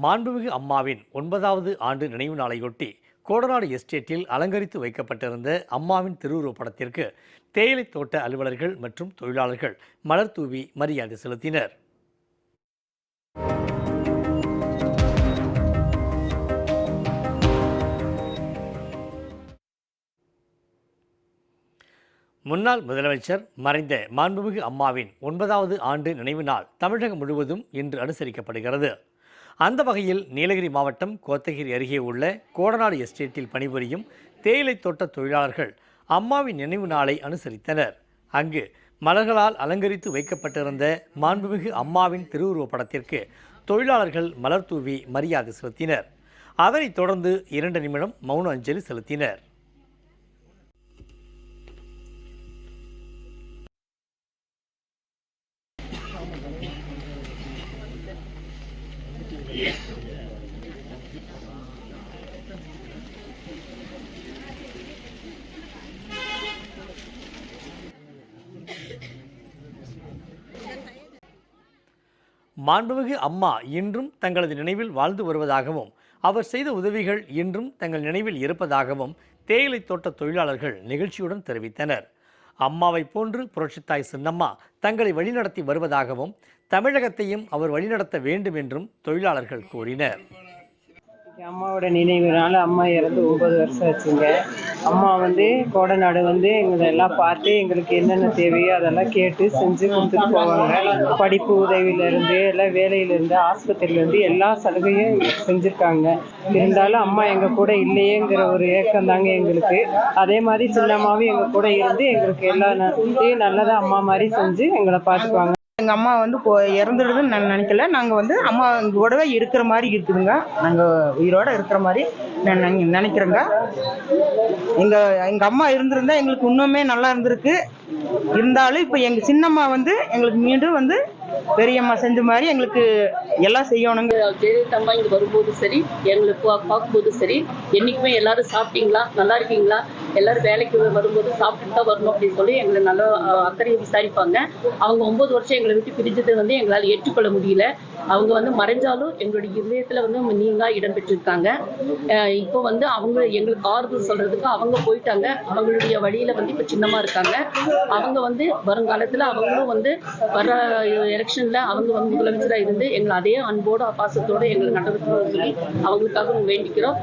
மாண்புமிகு அம்மாவின் 9வது ஆண்டு நினைவு நாளையொட்டி கோடநாடு எஸ்டேட்டில் அலங்கரித்து வைக்கப்பட்டிருந்த அம்மாவின் திருவுருவப் படத்திற்கு தேயிலை தோட்ட அலுவலர்கள் மற்றும் தொழிலாளர்கள் மலர் தூவி மரியாதை செலுத்தினர். முன்னாள் முதலமைச்சர் மறைந்த மாண்புமிகு அம்மாவின் 9வது ஆண்டு நினைவு நாள் தமிழகம் முழுவதும் இன்று அனுசரிக்கப்படுகிறது. அந்த வகையில் நீலகிரி மாவட்டம் கோத்தகிரி அருகே உள்ள கோடநாடு எஸ்டேட்டில் பணிபுரியும் தேயிலை தோட்ட தொழிலாளர்கள் அம்மாவின் நினைவு நாளை அனுசரித்தனர். அங்கு மலர்களால் அலங்கரித்து வைக்கப்பட்டிருந்த மாண்புமிகு அம்மாவின் திருவுருவப் படத்திற்கு தொழிலாளர்கள் மலர் தூவி மரியாதை செலுத்தினர். அதனைத் தொடர்ந்து 2 நிமிடம் மௌன அஞ்சலி செலுத்தினர். மாண்புமிகு அம்மா இன்றும் தங்களது நினைவில் வாழ்ந்து வருவதாகவும் அவர் செய்த உதவிகள் இன்றும் தங்கள் நினைவில் இருப்பதாகவும் தேயிலை தோட்ட தொழிலாளர்கள் நிகழ்ச்சியுடன் தெரிவித்தனர். அம்மாவை போன்று புரட்சித்தாய் சின்னம்மா தங்களை வழிநடத்தி வருவதாகவும் தமிழகத்தையும் அவர் வழிநடத்த வேண்டும் என்றும் தொழிலாளர்கள் கூறினர். அம்மாவோட நினைவுனால அம்மா இறந்து 9 வருஷம் ஆச்சுங்க. அம்மா கோடநாடு எங்களை எல்லாம் பார்த்து எங்களுக்கு என்னென்ன தேவையோ அதெல்லாம் கேட்டு செஞ்சு கொடுத்துட்டு போவாங்க. படிப்பு உதவியிலேருந்து எல்லாம் வேலையிலேருந்து ஆஸ்பத்திரியிலேருந்து எல்லா சலுகையும் செஞ்சுருக்காங்க. இருந்தாலும் அம்மா எங்கள் கூட இல்லையேங்கிற ஒரு ஏக்கம் தாங்க எங்களுக்கு. அதே மாதிரி சின்னம்மாவும் எங்கள் கூட இருந்து எங்களுக்கு எல்லா நல்லதாக அம்மா மாதிரி செஞ்சு எங்களை பார்த்துக்குவாங்க. எங்கள் அம்மா இறந்துடுதுன்னு நான் நினைக்கல. நாங்கள் அம்மா கூடவே இருக்கிற மாதிரி இருக்குதுங்க. நாங்கள் உயிரோட இருக்கிற மாதிரி நான் நினைக்கிறேங்க. எங்கள் அம்மா இருந்திருந்தா எங்களுக்கு இன்னுமே நல்லா இருந்திருக்கு. இருந்தாலும் இப்போ எங்கள் சின்னம்மா எங்களுக்கு மீண்டும் பெரியம்மா செஞ்ச மாதிரி எங்களுக்கு எல்லாம் செய்யணுங்க. ஜெயலலிதா இங்கே வரும்போது சரி, எங்களுக்கு பார்க்கும்போது சரி, என்றைக்குமே எல்லாரும் சாப்பிட்டீங்களா, நல்லா இருக்கீங்களா, எல்லாரும் வேலைக்கு வரும்போது சாப்பிட்டு தான் வரணும் அப்படின்னு சொல்லி எங்களை நல்லா அக்கறையை விசாரிப்பாங்க. அவங்க 9 வருஷம் எங்களை விட்டு பிரிஞ்சது எங்களால் ஏற்றுக்கொள்ள முடியல. அவங்க மறைஞ்சாலும் எங்களுடைய இதயத்தில் நீங்கா இடம் பெற்றிருக்காங்க. இப்போ அவங்க எங்களுக்கு ஆறுதல் சொல்றதுக்கு அவங்க போயிட்டாங்க. அவங்களுடைய வழியில இப்போ சின்னமா இருக்காங்க. அவங்க வருங்காலத்தில் அவங்களும் வர எலெக்ஷன்ல அவங்க முதலமைச்சராக இருந்து எங்களை அதே அன்போடு பாசத்தோடு எங்களை நடத்தணும்னு சொல்லி அவங்களுக்காக வேண்டிக்கிறோம்.